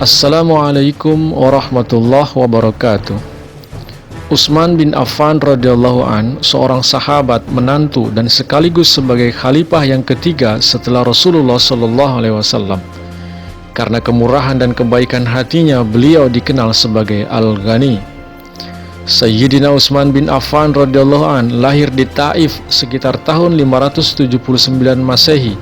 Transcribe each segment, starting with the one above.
Assalamualaikum warahmatullahi wabarakatuh. Utsman bin Affan radhiyallahu an, seorang sahabat, menantu dan sekaligus sebagai khalifah yang ketiga setelah Rasulullah sallallahu alaihi wasallam. Karena kemurahan dan kebaikan hatinya, beliau dikenal sebagai Al-Ghani. Sayyidina Utsman bin Affan radhiyallahu an lahir di Taif sekitar tahun 579 Masehi.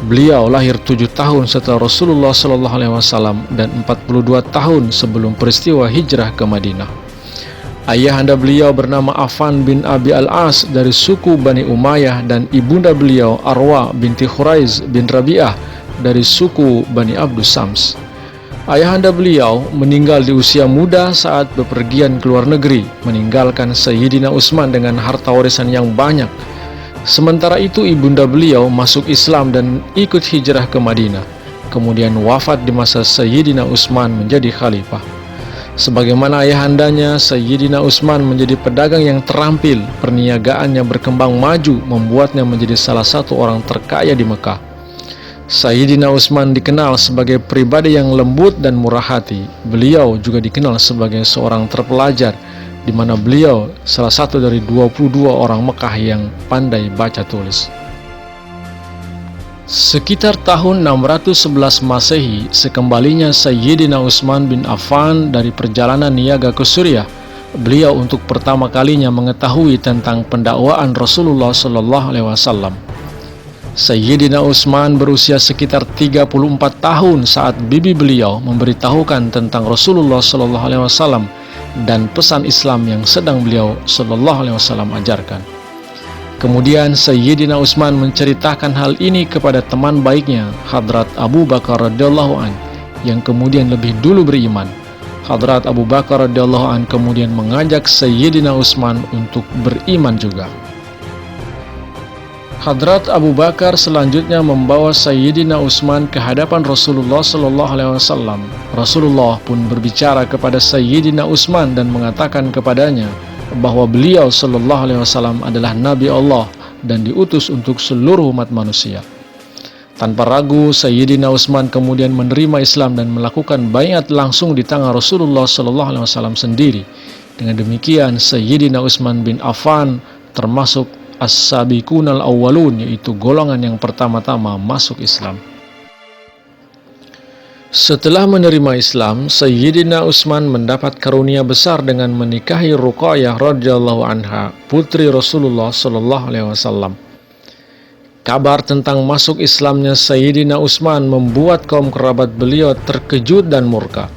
Beliau lahir 7 tahun setelah Rasulullah sallallahu alaihi wasallam dan 42 tahun sebelum peristiwa hijrah ke Madinah. Ayahanda beliau bernama Affan bin Abi Al-As dari suku Bani Umayyah dan ibunda beliau Arwa binti Khuraiz bin Rabi'ah dari suku Bani Abdus Sams. Ayahanda beliau meninggal di usia muda saat bepergian ke luar negeri, meninggalkan Sayyidina Utsman dengan harta warisan yang banyak. Sementara itu ibunda beliau masuk Islam dan ikut hijrah ke Madinah, kemudian wafat di masa Sayyidina Utsman menjadi khalifah. Sebagaimana ayahandanya, Sayyidina Utsman menjadi pedagang yang terampil. Perniagaannya berkembang maju, membuatnya menjadi salah satu orang terkaya di Mekah. Sayyidina Utsman dikenal sebagai pribadi yang lembut dan murah hati. Beliau juga dikenal sebagai seorang terpelajar, di mana beliau salah satu dari 22 orang Mekah yang pandai baca tulis. Sekitar tahun 611 Masehi, sekembalinya Sayyidina Utsman bin Affan dari perjalanan niaga ke Suriah, beliau untuk pertama kalinya mengetahui tentang pendakwaan Rasulullah sallallahu alaihi wasallam. Sayyidina Utsman berusia sekitar 34 tahun saat bibi beliau memberitahukan tentang Rasulullah sallallahu alaihi wasallam dan pesan Islam yang sedang beliau sallallahu alaihi wasallam ajarkan. Kemudian Sayyidina Utsman menceritakan hal ini kepada teman baiknya, Hadrat Abu Bakar radhiyallahu an, yang kemudian lebih dulu beriman. Hadrat Abu Bakar radhiyallahu an kemudian mengajak Sayyidina Utsman untuk beriman juga. Hadrat Abu Bakar selanjutnya membawa Sayyidina Utsman ke hadapan Rasulullah sallallahu alaihi wasallam. Rasulullah pun berbicara kepada Sayyidina Utsman dan mengatakan kepadanya bahwa beliau sallallahu alaihi wasallam adalah Nabi Allah dan diutus untuk seluruh umat manusia. Tanpa ragu, Sayyidina Utsman kemudian menerima Islam dan melakukan baiat langsung di tangan Rasulullah sallallahu alaihi wasallam sendiri. Dengan demikian, Sayyidina Utsman bin Affan termasuk As-Sabiqunal Awwalun, yaitu golongan yang pertama-tama masuk Islam. Setelah menerima Islam, Sayyidina Utsman mendapat karunia besar dengan menikahi Ruqayyah radhiyallahu anha, putri Rasulullah sallallahu alaihi wasallam. Kabar tentang masuk Islamnya Sayyidina Utsman membuat kaum kerabat beliau terkejut dan murka.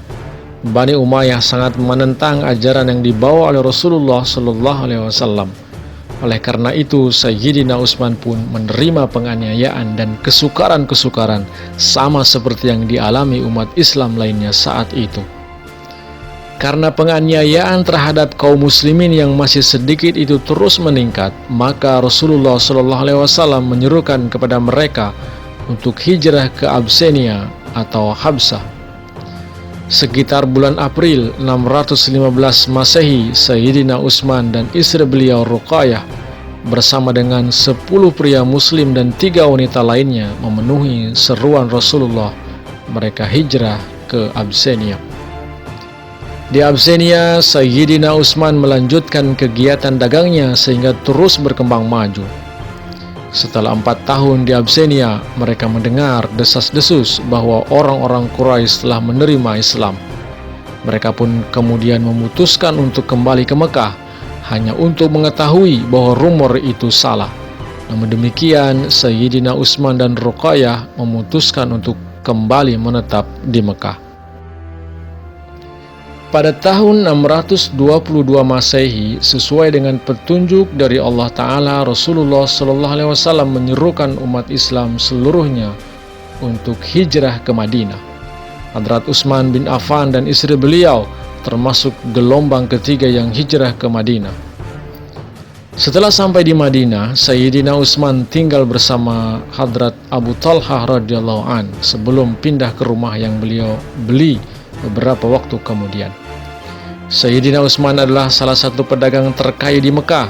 Bani Umayyah sangat menentang ajaran yang dibawa oleh Rasulullah sallallahu alaihi wasallam. Oleh karena itu, Sayyidina Utsman pun menerima penganiayaan dan kesukaran-kesukaran sama seperti yang dialami umat Islam lainnya saat itu. Karena penganiayaan terhadap kaum muslimin yang masih sedikit itu terus meningkat, maka Rasulullah SAW menyerukan kepada mereka untuk hijrah ke Abyssinia atau Habsah. Sekitar bulan April 615 Masehi, Sayyidina Utsman dan istri beliau Ruqayyah bersama dengan 10 pria muslim dan 3 wanita lainnya memenuhi seruan Rasulullah. Mereka hijrah ke Abyssinia. Di Abyssinia, Sayyidina Utsman melanjutkan kegiatan dagangnya sehingga terus berkembang maju. Setelah 4 tahun di Abyssinia, mereka mendengar desas-desus bahwa orang-orang Quraisy telah menerima Islam. Mereka pun kemudian memutuskan untuk kembali ke Mekah, hanya untuk mengetahui bahwa rumor itu salah. Namun demikian, Sayyidina Utsman dan Ruqayyah memutuskan untuk kembali menetap di Mekah. Pada tahun 622 Masehi, sesuai dengan petunjuk dari Allah Ta'ala, Rasulullah SAW menyerukan umat Islam seluruhnya untuk hijrah ke Madinah. Hadrat Utsman bin Affan dan istri beliau termasuk gelombang ketiga yang hijrah ke Madinah. Setelah sampai di Madinah, Sayyidina Utsman tinggal bersama Hadrat Abu Talhah radhiyallahu an sebelum pindah ke rumah yang beliau beli beberapa waktu kemudian. Sayyidina Utsman adalah salah satu pedagang terkaya di Mekah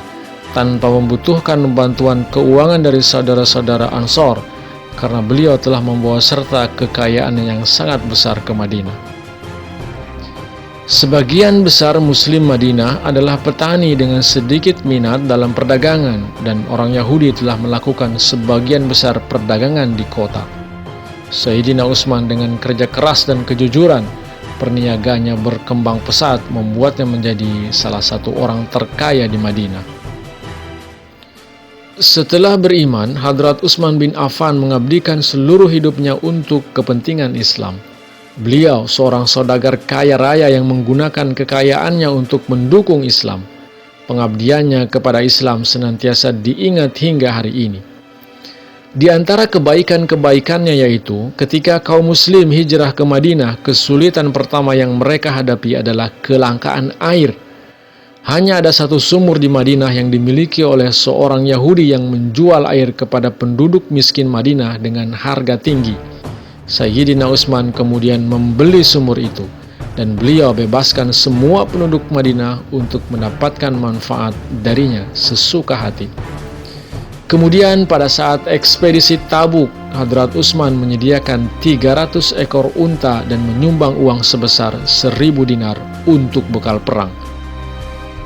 tanpa membutuhkan bantuan keuangan dari saudara-saudara Ansor karena beliau telah membawa serta kekayaan yang sangat besar ke Madinah. Sebagian besar Muslim Madinah adalah petani dengan sedikit minat dalam perdagangan, dan orang Yahudi telah melakukan sebagian besar perdagangan di kota. Sayyidina Utsman dengan kerja keras dan kejujuran, perniagaannya berkembang pesat, membuatnya menjadi salah satu orang terkaya di Madinah. Setelah beriman, Hadrat Utsman bin Affan mengabdikan seluruh hidupnya untuk kepentingan Islam. Beliau seorang saudagar kaya raya yang menggunakan kekayaannya untuk mendukung Islam. Pengabdiannya kepada Islam senantiasa diingat hingga hari ini. Di antara kebaikan-kebaikannya yaitu ketika kaum muslim hijrah ke Madinah, kesulitan pertama yang mereka hadapi adalah kelangkaan air. Hanya ada satu sumur di Madinah yang dimiliki oleh seorang Yahudi yang menjual air kepada penduduk miskin Madinah dengan harga tinggi. Sayyidina Utsman kemudian membeli sumur itu, dan beliau bebaskan semua penduduk Madinah untuk mendapatkan manfaat darinya sesuka hati. Kemudian pada saat ekspedisi Tabuk, Hadrat Utsman menyediakan 300 ekor unta dan menyumbang uang sebesar 1.000 dinar untuk bekal perang.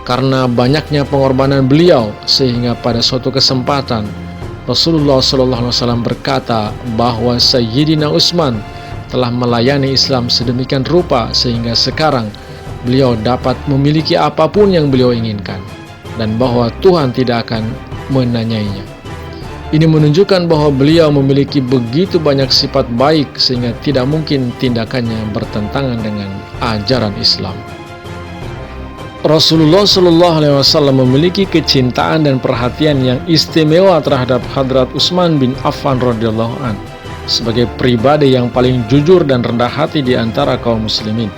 Karena banyaknya pengorbanan beliau, sehingga pada suatu kesempatan Rasulullah SAW berkata bahwa Sayyidina Utsman telah melayani Islam sedemikian rupa sehingga sekarang beliau dapat memiliki apapun yang beliau inginkan, dan bahwa Tuhan tidak akan menanyainya. Ini menunjukkan bahwa beliau memiliki begitu banyak sifat baik sehingga tidak mungkin tindakannya bertentangan dengan ajaran Islam. Rasulullah SAW memiliki kecintaan dan perhatian yang istimewa terhadap Hadrat Utsman bin Affan radhiyallahu an sebagai pribadi yang paling jujur dan rendah hati di antara kaum muslimin.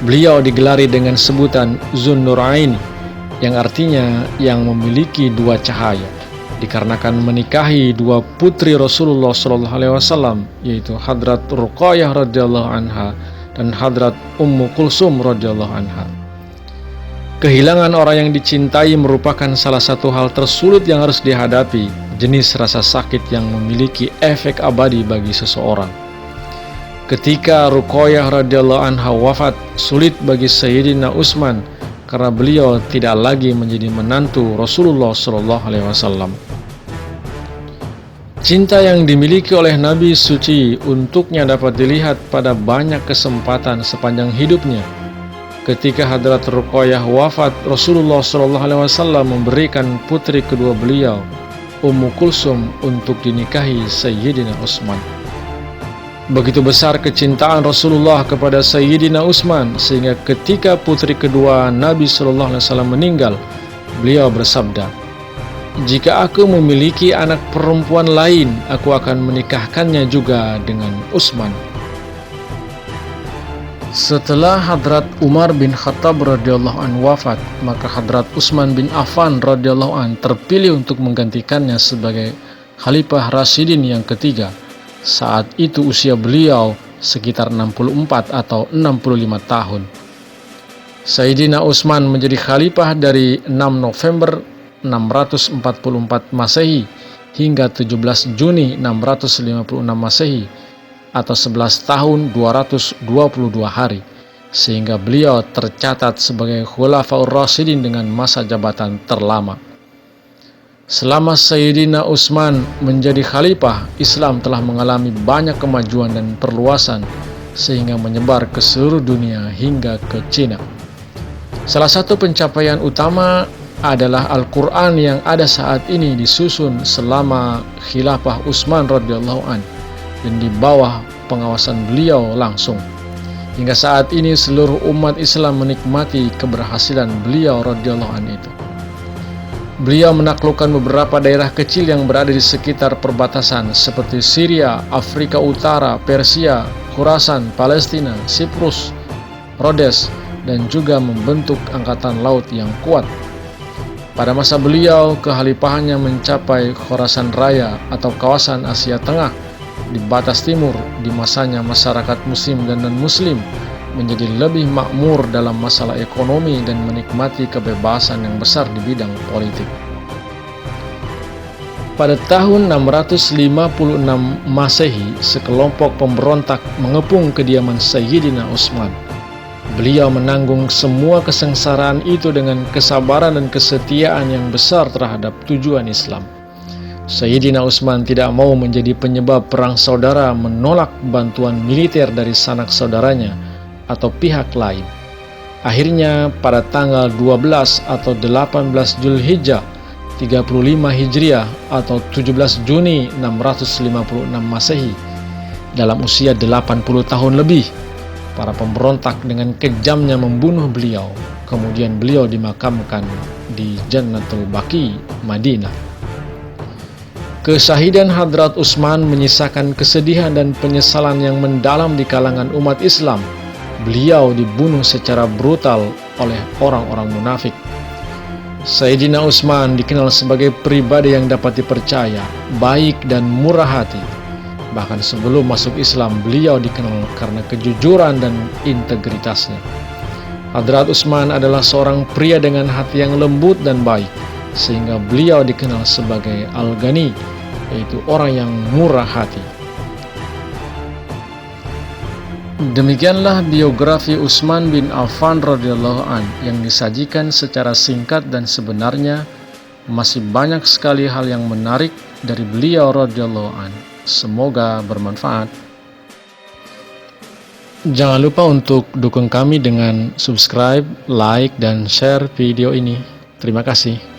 Beliau digelari dengan sebutan Dzun Nurain, yang artinya yang memiliki dua cahaya, dikarenakan menikahi dua putri Rasulullah SAW, yaitu Hadrat Ruqayyah radhiyallahu anha dan Hadrat Ummu Kulsum radhiyallahu anha. Kehilangan orang yang dicintai merupakan salah satu hal tersulit yang harus dihadapi, jenis rasa sakit yang memiliki efek abadi bagi seseorang. Ketika Ruqayyah radhiyallahu anha wafat, sulit bagi Sayyidina Utsman karena beliau tidak lagi menjadi menantu Rasulullah SAW. Cinta yang dimiliki oleh Nabi Suci untuknya dapat dilihat pada banyak kesempatan sepanjang hidupnya. Ketika Hadrat Ruqayyah wafat, Rasulullah SAW memberikan putri kedua beliau, Ummu Kulsum, untuk dinikahi Sayyidina Utsman. Begitu besar kecintaan Rasulullah kepada Sayyidina Utsman sehingga ketika putri kedua Nabi SAW meninggal, beliau bersabda, "Jika aku memiliki anak perempuan lain, aku akan menikahkannya juga dengan Utsman." Setelah Hadrat Umar bin Khattab radhiyallahu anhu wafat, maka Hadrat Utsman bin Affan radhiyallahu anhu terpilih untuk menggantikannya sebagai Khalifah Rasyidin yang ketiga. Saat itu usia beliau sekitar 64 atau 65 tahun. Sayyidina Utsman menjadi khalifah dari 6 November 644 Masehi hingga 17 Juni 656 Masehi, atau 11 tahun 222 hari, sehingga beliau tercatat sebagai Khulafaur Rasyidin dengan masa jabatan terlama. Selama Sayyidina Utsman menjadi khalifah, Islam telah mengalami banyak kemajuan dan perluasan sehingga menyebar ke seluruh dunia hingga ke Cina. Salah satu pencapaian utama adalah Al-Quran yang ada saat ini disusun selama khilafah Utsman radhiyallahu anhu dan di bawah pengawasan beliau langsung. Hingga saat ini seluruh umat Islam menikmati keberhasilan beliau radhiyallahu anhu itu. Beliau menaklukkan beberapa daerah kecil yang berada di sekitar perbatasan seperti Syria, Afrika Utara, Persia, Khurasan, Palestina, Siprus, Rhodes, dan juga membentuk angkatan laut yang kuat. Pada masa beliau, kekhalifahannya mencapai Khorasan Raya atau kawasan Asia Tengah di batas timur. Di masanya masyarakat muslim dan non-muslim menjadi lebih makmur dalam masalah ekonomi dan menikmati kebebasan yang besar di bidang politik. Pada tahun 656 Masehi, sekelompok pemberontak mengepung kediaman Sayyidina Utsman. Beliau menanggung semua kesengsaraan itu dengan kesabaran dan kesetiaan yang besar terhadap tujuan Islam. Sayyidina Utsman tidak mau menjadi penyebab perang saudara, menolak bantuan militer dari sanak saudaranya atau pihak lain. Akhirnya pada tanggal 12 atau 18 Zulhijjah 35 Hijriah atau 17 Juni 656 Masehi, dalam usia 80 tahun lebih, para pemberontak dengan kejamnya membunuh beliau. Kemudian beliau dimakamkan di Jannatul Baqi, Madinah. Kesyahidan Hadrat Utsman menyisakan kesedihan dan penyesalan yang mendalam di kalangan umat Islam. Beliau dibunuh secara brutal oleh orang-orang munafik. Sayyidina Utsman dikenal sebagai pribadi yang dapat dipercaya, baik dan murah hati. Bahkan sebelum masuk Islam, beliau dikenal karena kejujuran dan integritasnya. Hadrat Utsman adalah seorang pria dengan hati yang lembut dan baik, sehingga beliau dikenal sebagai Al-Ghani, yaitu orang yang murah hati. Demikianlah biografi Utsman bin Affan radhiyallahu an yang disajikan secara singkat, dan sebenarnya masih banyak sekali hal yang menarik dari beliau radhiyallahu an. Semoga bermanfaat. Jangan lupa untuk dukung kami dengan subscribe, like, dan share video ini. Terima kasih.